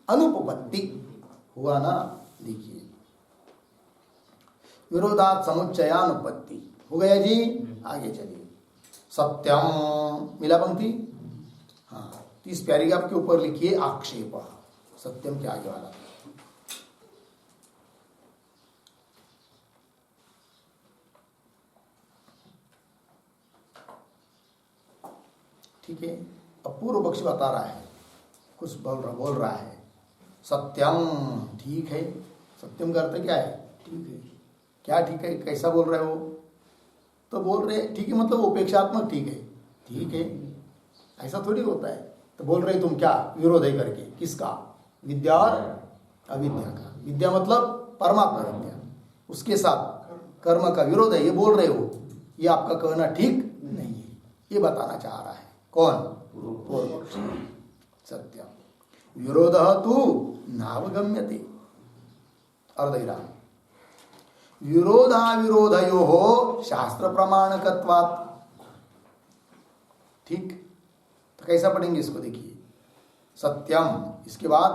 [SPEAKER 1] अनुपपत्ति हुआ ना। देखिए विरोधात समुच्चयानुपत्ति हो गया जी। आगे चलिए, सत्यम मिला पंक्ति। हाँ, 30 पैराग्राफ के ऊपर लिखिए आक्षेप। सत्यम के आगे वाला ठीक है। अब पूर्व पक्ष बता रहा है, कुछ बोल रहा है। सत्यम ठीक है। सत्यम का अर्थ क्या है? ठीक है। क्या ठीक है? कैसा बोल रहे हो? तो बोल रहे ठीक है मतलब उपेक्षात्मक ठीक है। ठीक है, ऐसा थोड़ी होता है। तो बोल रहे तुम क्या विरोध है करके? किसका? विद्या और अविद्या का। विद्या मतलब परमात्मा विद्या, उसके साथ कर्म का विरोध है, ये बोल रहे हो। ये आपका कहना ठीक नहीं है, ये बताना चाह रहा है। कौन? पूर्व पक्षी। सत्यम विरोध तु नावगम्यते। अर्धविराम। विरोधाविरोधयोः शास्त्र प्रमाणकत्वात्। ठीक, तो कैसा पढ़ेंगे इसको? देखिए सत्यम, इसके बाद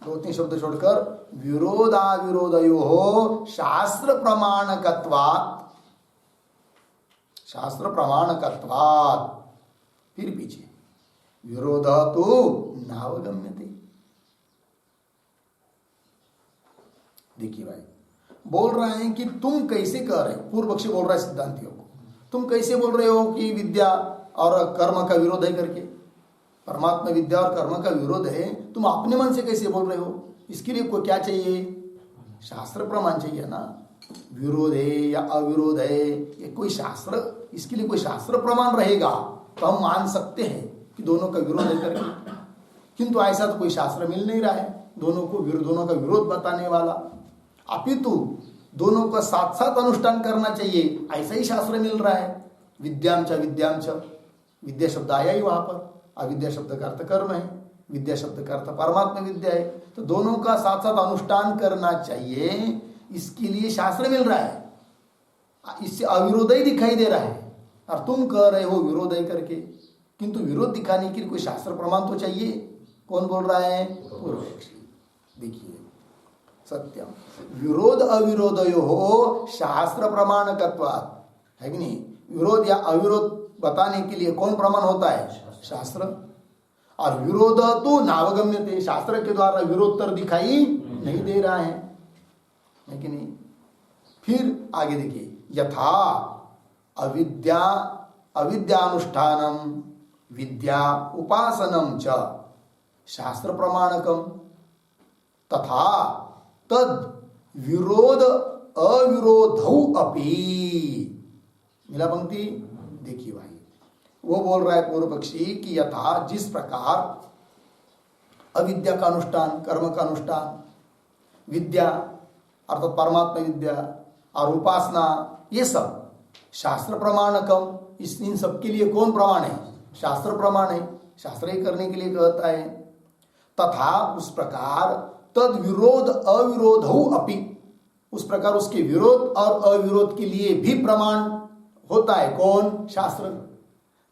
[SPEAKER 1] 2-3 शब्द छोड़कर विरोधाविरोधयोः शास्त्र प्रमाणकत्वात्। शास्त्र प्रमाणकत्वात्, फिर पीछे विरोध तो नावगम्यते। देखिए भाई, बोल रहे हैं कि तुम कैसे कह रहे हो। पूर्व पक्षी बोल रहा है सिद्धांतियों को, तुम कैसे बोल रहे हो कि विद्या और कर्म का विरोध है करके? परमात्मा विद्या और कर्म का विरोध है, तुम अपने मन से कैसे बोल रहे हो? इसके लिए को क्या चाहिए? शास्त्र प्रमाण चाहिए ना। विरोध है या अविरोध है, ये कोई शास्त्र, इसके लिए कोई शास्त्र प्रमाण रहेगा तो हम मान सकते हैं कि दोनों का विरोध है करके। किंतु ऐसा तो कोई शास्त्र मिल नहीं रहा है दोनों का विरोध बताने वाला। अपितु दोनों का साथ साथ अनुष्ठान करना चाहिए, ऐसा ही शास्त्र मिल रहा है। विद्यांच, विद्या शब्द आया ही वहां पर। अविद्या शब्द का अर्थ कर्म है, विद्या शब्द का अर्थ परमात्मा विद्या है। तो दोनों का साथ साथ अनुष्ठान करना चाहिए, इसके लिए शास्त्र मिल रहा है। इससे अविरोध ही दिखाई दे रहा है और तुम कह रहे हो विरोध है करके। किंतु विरोध दिखाने के लिए कोई शास्त्र प्रमाण तो चाहिए। कौन बोल रहा है? पूर्व पक्षी। देखिए सत्यम विरोध अविरोधयोः शास्त्र प्रमाणकत्वात्, है कि नहीं? विरोध या अविरोध बताने के लिए कौन प्रमाण होता है? शास्त्र। और विरोध तो नावगम्यते, शास्त्र के द्वारा विरोधतर दिखाई नहीं दे रहा है कि नहीं? फिर आगे देखिए, यथा अविद्यानुष्ठानम विद्या उपासनम च शास्त्र प्रमाणकम तथा तद विरोध अविरोधौ अपि। मिला पंक्ति? देखिए भाई, वो बोल रहा है पूर्व पक्षी कि यथा जिस प्रकार अविद्या का अनुष्ठान, कर्म का अनुष्ठान, विद्या अर्थात परमात्मा विद्या और उपासना, ये सब शास्त्र प्रमाणकम, इन सब के लिए कौन प्रमाण है? शास्त्र प्रमाण है, शास्त्र ही करने के लिए कहता है। तथा उस प्रकार तद विरोध अविरोधौ अपि, उस प्रकार उसके विरोध और अविरोध के लिए भी प्रमाण होता है। कौन? शास्त्र।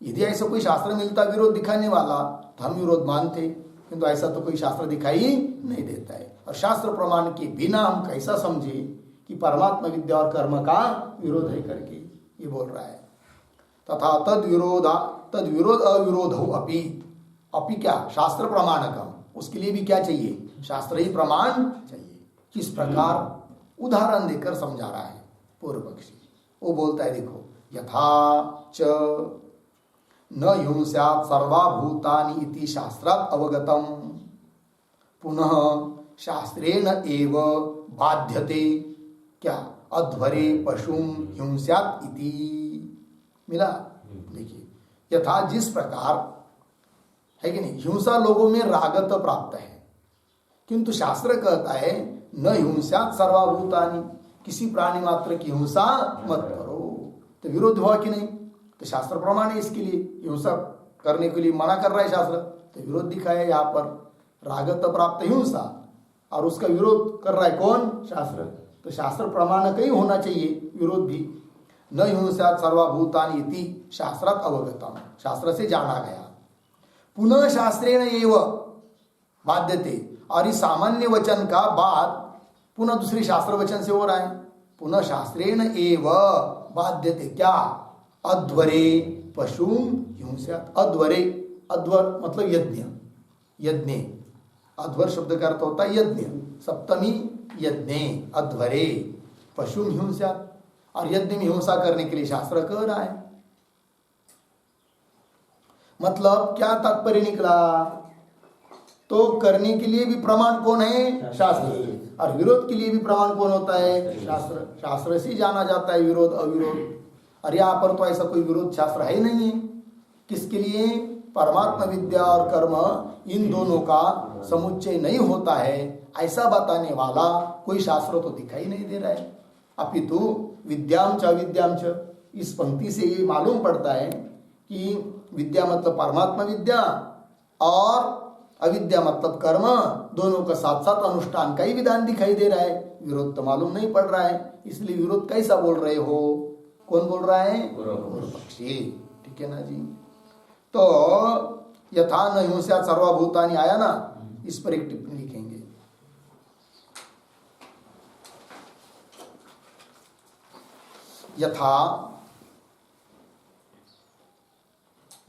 [SPEAKER 1] यदि ऐसा कोई शास्त्र मिलता विरोध दिखाने वाला तो हम विरोध मानते, किंतु ऐसा तो कोई शास्त्र दिखाई नहीं देता है। और शास्त्र प्रमाण के बिना हम कैसा समझे कि परमात्मा विद्या और कर्म का विरोध है करके? ये बोल रहा है। तथा तद विरोध अविरोधौ अपि, अपि क्या शास्त्र प्रमाणकम, उसके लिए भी क्या चाहिए, शास्त्र ही प्रमाण चाहिए। किस प्रकार, उदाहरण देकर समझा रहा है पूर्व पक्षी। वो बोलता है देखो, यथा च न युंस्यात् सर्वभूतानि इति शास्त्रात् अवगतम, पुनः शास्त्रेण एव बाध्यते क्या अध्वरे पशुम हिंस्यात् इति। मिला? देखिए, यथा जिस प्रकार है कि नहीं, हिंसा लोगों में रागत प्राप्त है, किंतु शास्त्र कहता है न हिंस्यात् सर्वभूतानि, किसी प्राणी मात्र की हिंसा मत करो। तो विरोध हुआ कि नहीं? तो शास्त्र प्रमाण है इसके लिए, हिंसा करने के लिए मना कर रहा है शास्त्र, तो विरोध दिखाया यहाँ पर, रागत प्राप्त हिंसा, और उसका विरोध कर रहा है कौन? शास्त्र। तो शास्त्र प्रमाण का ही होना चाहिए विरोध भी। न हिंस्यात् सर्वभूतानि इति शास्त्रात् अवगतम, शास्त्र से जाना गया। पुनः शास्त्रेण एव बाध्यते, और इस सामान्य वचन का बात पुनः दूसरे शास्त्र वचन से हो रहा है। पुनः शास्त्रेण एव बाध्यते क्या अध्वरे पशुम हिंस्यात्। अध्वरे, अध्वर मतलब यज्ञ, यज्ञ, अध्वर शब्द का अर्थ होता है यज्ञ, सप्तमी यज्ञ, अध्वरे पशुम हिंस्यात्, और यज्ञ में हिंसा करने के लिए शास्त्र कह रहा है। मतलब क्या तात्पर्य निकला? तो करने के लिए भी प्रमाण कौन है? शास्त्र। और विरोध के लिए भी प्रमाण कौन होता है? शास्त्र। शास्त्र से जाना जाता है विरोध अविरोध। और यहाँ पर तो ऐसा कोई विरोध शास्त्र है ही नहीं है। किसके लिए? परमात्मा विद्या और कर्म इन दोनों का समुच्चय नहीं होता है, ऐसा बताने वाला कोई शास्त्र तो दिखाई नहीं दे रहा है। अपितु विद्याम च अविद्याम च, इस पंक्ति से ये मालूम पड़ता है कि विद्या मतलब परमात्मा विद्या और अविद्या मतलब कर्म, दोनों का साथ साथ अनुष्ठान का ही विधान दिखाई दे रहा है। विरोध तो मालूम नहीं पड़ रहा है, इसलिए विरोध कैसा बोल रहे हो? कौन बोल रहा है? पूर्व पक्षी। ठीक है ना जी। तो यथा न हिंस्यात् सर्वभूतानि आया ना, इस पर एक टिप्पणी लिखेंगे। यथा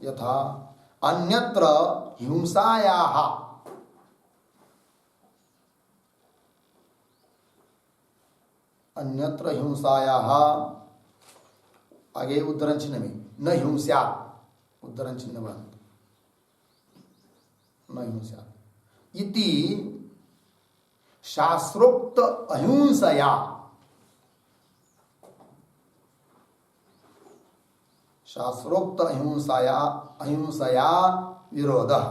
[SPEAKER 1] यथा अन्यत्र हिंसायाः, अन्यत्र हिंसायाः, आगे उद्धरण चिन्ह में न हिंस्यात्, उद्धरण चिन्ह बंद, न हिंस्यात् इति शास्त्रोक्त अहिंसया, शास्त्रोक्त अहिंसया, अहिंसया विरोधः,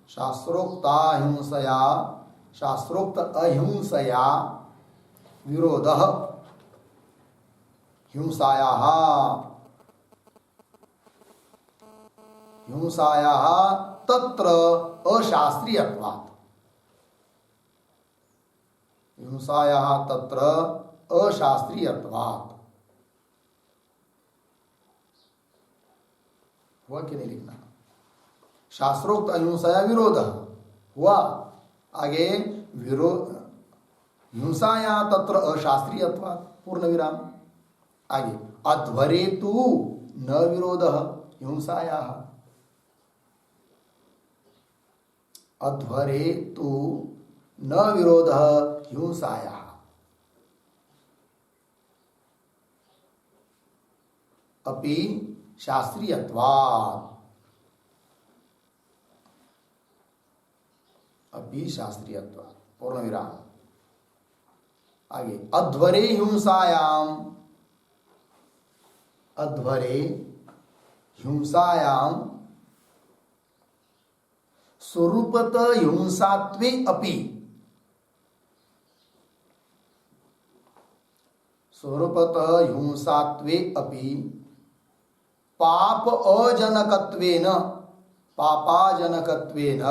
[SPEAKER 1] शास्त्रोक्ता हिंसया, शास्त्रोक्त अहिंसया विरोधः हिंसायाः, हिंसायाः तत्र अशास्त्रीयत्वात्, हिंसायाः तत्र अशास्त्रीयत्वात्। हुआ कि नहीं लिखना? शास्त्रोक्त अहिंसया विरोध हुआ, आगे विरोध हिंसाया तत्र अशास्त्रीयत्वात् पूर्ण विराम, आगे अध्वरे तु न विरोधः हिंसायाः, अध्वरे तु न विरोधः हिंसायाः, अपि शास्त्रीयत्वात्, अपि शास्त्रीयत्वात् पूर्ण विराम, आगे अध्वरे हिंसायाम, अध्वरे हिंसायाम स्वरूपत हिंसात्वे अपि, स्वरूपत हिंसात्वे अपि पाप अजनकत्वेन, पापाजनकत्वेन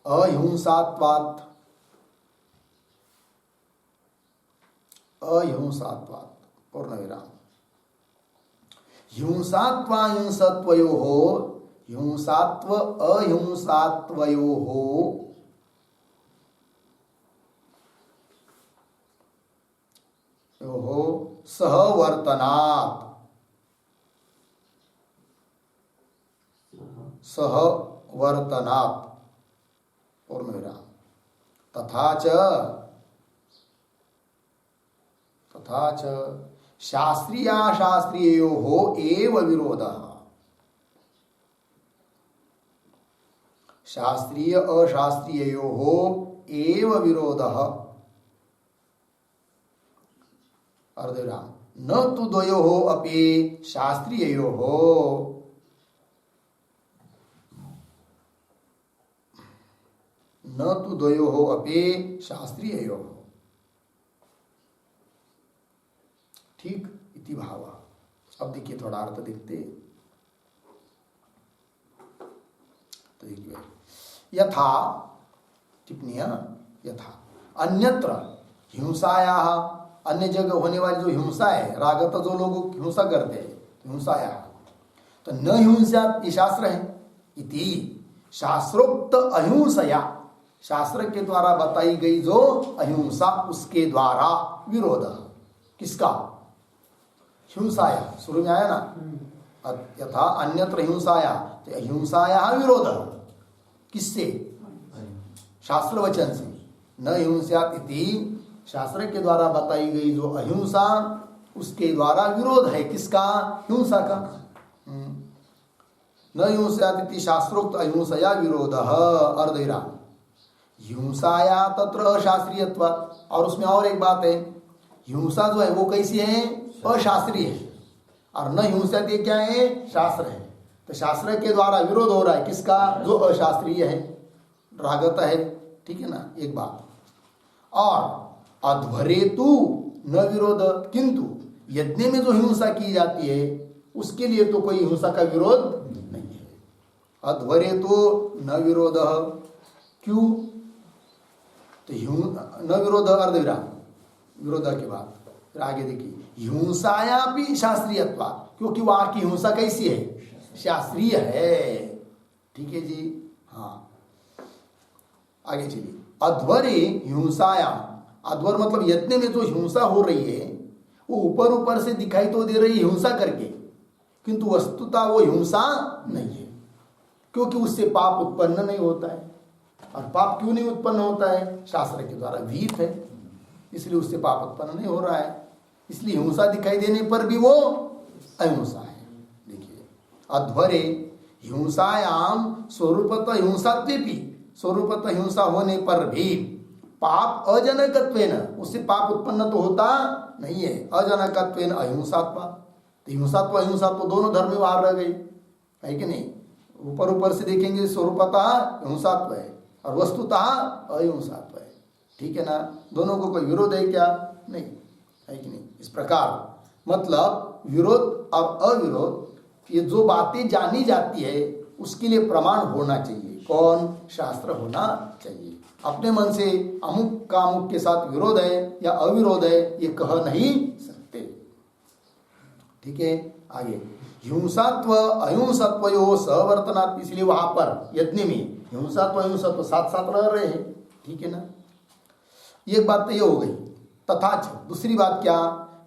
[SPEAKER 1] अहिंसात्वात्, अहिंसात्वात् पूर्ण विराम, हिंसात्वाहिंसत्वयोः, हिंसात्व अहिंसात्वयोः हो सहवर्तनात्, सहवर्तनात् पूर्ण विराम, तथा च शास्त्रीयाशास्त्रीयोः एव विरोधः, शास्त्रीय अशास्त्रीयोः एव विरोधः, अर्धविराम, न तु द्वयोः अपि शास्त्रीययोः, न तु द्वयोः अपि शास्त्रीययोः। ठीक, इति भावः। अब देखिए थोड़ा अर्थ देखते। तो देखिए, यथा टिप्पणियां, यथा अन्यत्र हिंसायाः, अन्य जगह होने वाली जो हिंसा है, रागत जो लोग हिंसा करते हैं, तो हिंसायाः, तो न हिंसा ये शास्त्र है, इति शास्त्रोक्त अहिंसया, शास्त्र के द्वारा बताई गई जो अहिंसा, उसके द्वारा विरोध, किसका? हिंसाया, शुरू में आया ना, यथा अन्यत्र हिंसाया, तो अहिंसाया विरोध किससे? शास्त्र वचन से। न हिंस्यात् इति, शास्त्र के द्वारा बताई गई जो अहिंसा, उसके द्वारा विरोध है, किसका? हिंसा का। न हिंस्यात् इति शास्त्रोक्त अहिंसया विरोधः, अर्धविराम। हिंसाया तत्र अशास्त्रीयत्व, और उसमें और एक बात है, हिंसा जो है वो कैसी है? अशास्त्रीय है, और न हिंसा ये क्या है? शास्त्र है। तो शास्त्र के द्वारा विरोध हो रहा है, किसका? जो अशास्त्रीय है, रागत है, ठीक है ना, एक बात। और अध्वरेतु न विरोध, किंतु यज्ञ में जो हिंसा की जाती है उसके लिए तो कोई हिंसा का विरोध नहीं है। अध्वरेतु न विरोध, क्यों? तो न विरोध, अर्धविराम, विरोध के बाद फिर आगे देखिए, हिंसाया भी शास्त्रीयत्व, क्योंकि वहां की हिंसा कैसी है? शास्त्रीय है, ठीक है जी, हाँ। आगे चलिए, अध्वरे हिंसाया, अध्वर मतलब यज्ञ में जो हिंसा हो रही है वो ऊपर ऊपर से दिखाई तो दे रही है हिंसा करके, किंतु वस्तुतः वो हिंसा नहीं है, क्योंकि उससे पाप उत्पन्न नहीं होता है। और पाप क्यों नहीं उत्पन्न होता है? शास्त्र के द्वारा विहित है, इसलिए उससे पाप उत्पन्न नहीं हो रहा है। इसलिए हिंसा दिखाई देने पर भी वो अहिंसा है। देखिए, अध्वरे हिंसायाम स्वरूपतः हिंसात्वेपि, स्वरूपतः हिंसा होने पर भी पाप अजनकत्वेन, उससे पाप उत्पन्न तो होता नहीं है, अजनकत्वेन अहिंसात्व, तो हिंसात्व अहिंसात्व दोनों धर्म में बाहर रह गए, है कि नहीं? ऊपर ऊपर से देखेंगे स्वरूपतः हिंसात्व है और वस्तुतः अहिंसात्व है, ठीक है ना, दोनों को कोई विरोध है क्या? नहीं, है कि नहीं? इस प्रकार मतलब विरोध और अविरोध, ये जो बातें जानी जाती है उसके लिए प्रमाण होना चाहिए। कौन? शास्त्र होना चाहिए। अपने मन से अमुक का अमुक के साथ विरोध है या अविरोध है ये कह नहीं सकते, ठीक है। आगे, हिंसात्व अहिंसत्वयोः सहवर्तनात्, इसलिए वहां पर यज्ञ में हिंसात्व अहिंसत्व साथ साथ रह रहे हैं, ठीक है ना। एक बात तो ये हो गई। तथा दूसरी बात क्या?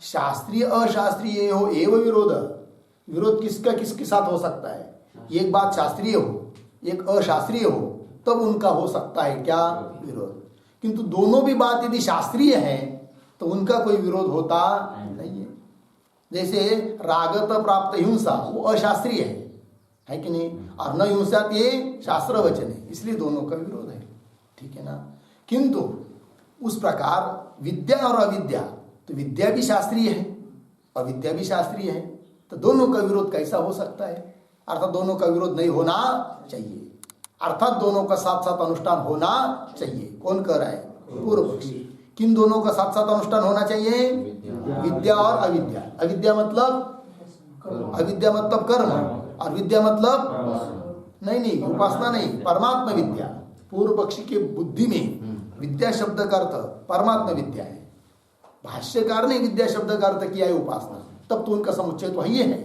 [SPEAKER 1] शास्त्रीय अशास्त्रीय हो एवं विरोध, विरोध किसका किसके साथ हो सकता है? एक बात शास्त्रीय हो एक अशास्त्रीय हो, तब उनका हो सकता है क्या? विरोध। किंतु दोनों भी बात यदि शास्त्रीय है तो उनका कोई विरोध होता नहीं है। जैसे रागत प्राप्त हिंसा वो अशास्त्रीय है कि नहीं, और न हिंसा ये शास्त्र वचन है, इसलिए दोनों का विरोध है, ठीक है ना। किंतु उस प्रकार विद्या और अविद्या, तो विद्या भी शास्त्रीय है अविद्या भी शास्त्रीय है, तो दोनों का विरोध कैसा हो सकता है? अर्थात दोनों का विरोध नहीं होना चाहिए, अर्थात दोनों का साथ साथ अनुष्ठान होना चाहिए। कौन कह रहा है? पूर्व पक्षी। किन दोनों का साथ साथ अनुष्ठान होना चाहिए? विद्या और अविद्या। अविद्या मतलब कर्म, और विद्या मतलब नहीं उपासना नहीं, परमात्मा विद्या। पूर्व पक्षी के बुद्धि में विद्या शब्द का अर्थ परमात्मा विद्या है। भाष्यकार ने विद्या शब्द का अर्थ किया है उपासना, तब तो उनका समुच्चय तो ही है,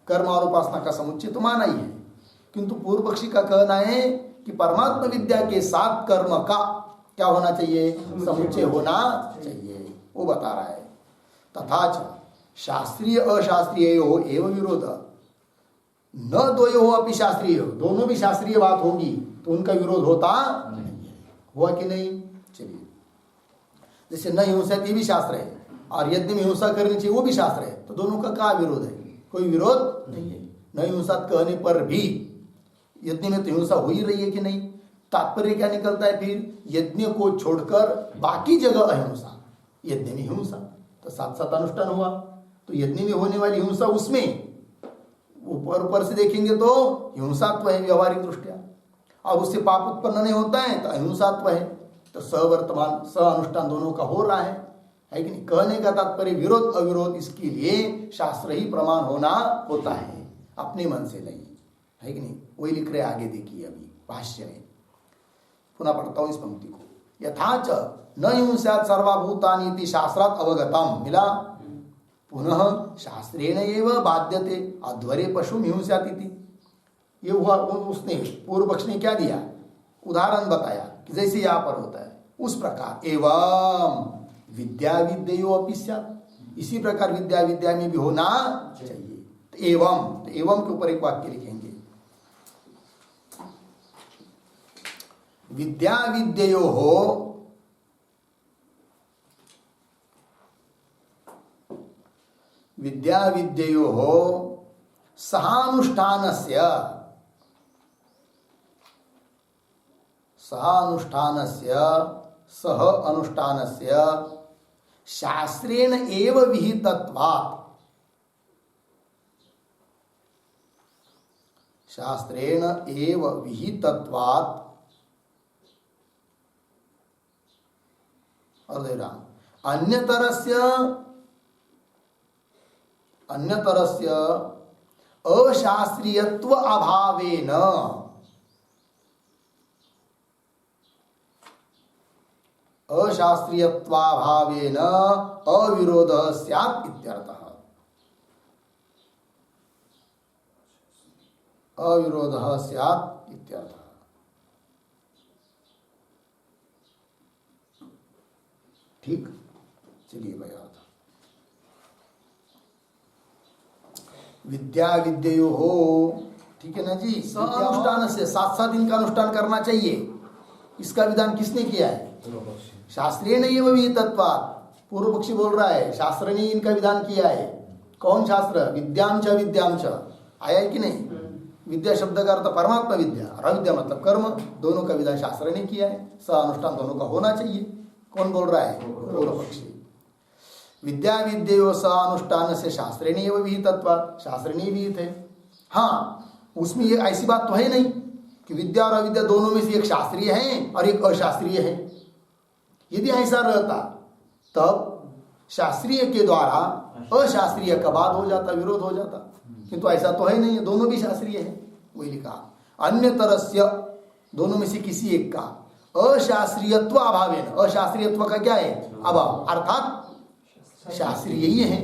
[SPEAKER 1] कर्म और उपासना का समुच्चय तो माना ही है। किंतु पूर्व पक्षी का कहना है कि परमात्मा विद्या के साथ कर्म का क्या होना चाहिए? समुच्चय होना चाहिए, वो बता रहा है। तथा च शास्त्रीय अशास्त्रीयो एवं विरोध न द्वयो अपि शास्त्रीय, दोनों भी शास्त्रीय बात होगी तो उनका विरोध होता नहीं, हुआ कि नहीं। चलिए, जैसे न हिंसा ये भी शास्त्र है और यज्ञ में हिंसा करनी चाहिए वो भी शास्त्र है, तो दोनों का क्या विरोध है? कोई विरोध नहीं है। न हिंसा कहने पर भी यज्ञ में तो हिंसा हो ही रही है कि नहीं। तात्पर्य क्या निकलता है फिर? यज्ञ को छोड़कर बाकी जगह अहिंसा, यज्ञ में हिंसा, तो साथ साथ अनुष्ठान हुआ, तो यज्ञ में होने वाली हिंसा उसमें ऊपर ऊपर से देखेंगे तो हिंसात्व है व्यवहारिक दृष्टिया, और उससे पाप उत्पन्न नहीं होता है तो अहिंसात्व है। तो सवर्तमान स अनुष्ठान दोनों का हो रहा है कि नहीं। कहने का तात्पर्य विरोध अविरोध इसके लिए शास्त्र ही प्रमाण होना होता है, अपने मन से नहीं, है कि नहीं। वही लिख रहे आगे, देखिए अभी भाष्य में, पुनः पढ़ता हूं इस पंक्ति को। यथाच न हिंस्यात् सर्वभूतानि इति शास्त्रात् अवगतम, मिला। पुनः शास्त्रेण एव बाध्यते अध्वरे पशु हिंस्यात् इति। ये हुआ, उसने पूर्व पक्ष ने क्या दिया? उदाहरण बताया कि जैसे यहाँ पर होता है उस प्रकार एवं विद्या विद्यो अपि स्यात्, इसी प्रकार विद्या विद्या में भी होना चाहिए। तो एवं के ऊपर एक वाक्य लिखेंगे, विद्या विद्यो हो सहानुष्ठानस्य सह अनुष्ठानस्य शास्त्रेण एव विहितत्वात्, शास्त्रेण एव विहितत्वात्, और दे रहा अन्यतरस्य अशास्त्रीयत्व अभावेन, अशास्त्रीयत्वाभावेन अविरोधः स्यात् इत्यर्थः। अविरोधः स्यात् इत्यर्थः। ठीक, चलिए भाई, विद्या विद्यो हो, ठीक है ना जी। अनुष्ठान से साथ साथ इनका अनुष्ठान करना चाहिए, इसका विधान किसने किया है? शास्त्रीय ने ये विहितत्वात्, पूर्व पक्षी बोल रहा है शास्त्र ने इनका विधान किया है। कौन शास्त्र? विद्यांच विद्यांच, आया है कि नहीं। विद्या शब्द का अर्थ परमात्मा विद्या, और अविद्या मतलब कर्म, दोनों का विधान शास्त्र ने किया है। स अनुष्ठान दोनों का होना चाहिए। कौन बोल रहा है? पूर्व पक्षी। विद्या विद्यो स अनुष्ठान से शास्त्रे ने विहितत्वात्, शास्त्र ने विहित है। हाँ, उसमें ये ऐसी बात तो है नहीं कि विद्या और अविद्या दोनों में से एक शास्त्रीय है और एक अशास्त्रीय है। यदि ऐसा रहता तब शास्त्रीय के द्वारा अशास्त्रीय का बाद हो जाता, विरोध हो जाता, किंतु ऐसा तो है नहीं, दोनों भी शास्त्रीय है। वही लिखा, अन्य तरस्य, दोनों में से किसी एक का अशास्त्रीयत्व अभावेन, अशास्त्रीयत्व का क्या है? अभाव, अर्थात शास्त्रीय ही है,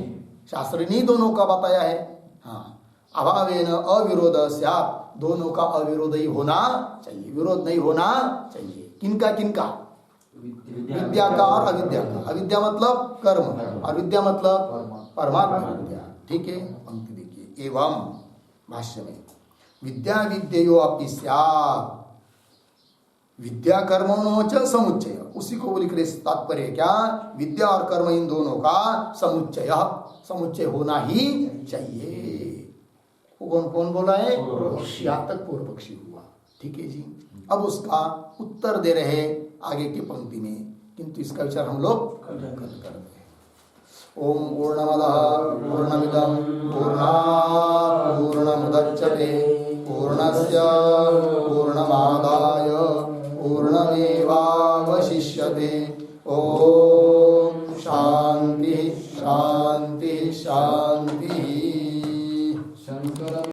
[SPEAKER 1] शास्त्र ने दोनों का बताया है। हाँ, अभावेन अविरोध स्यात्, दोनों का अविरोध ही होना चाहिए, विरोध नहीं होना चाहिए। किनका किनका? विद्या का और अविद्या का। अविद्या मतलब कर्म और विद्या मतलब परमात्मा विद्या। ठीक है, पंक्ति देखिए, एवं भाष्य में विद्या विद्यो अपि स्यात्, विद्या कर्मणो च समुच्चय, उसी को लिख रहे। तात्पर्य क्या? विद्या और कर्म इन दोनों का समुच्चय होना ही चाहिए। कौन कौन बोला है? यहाँ तक पूर्व पक्षी हुआ। ठीक है जी। अब उसका उत्तर दे रहे आगे की पंक्ति में, किंतु इसका विचार हम लोग कल करेंगे। ओम पूर्णमदः पूर्णमिदं पूर्णात् पूर्णमुदच्यते पूर्णस्य पूर्णमादाय पूर्णमेवावशिष्यते। ओम शांति शांति शांति।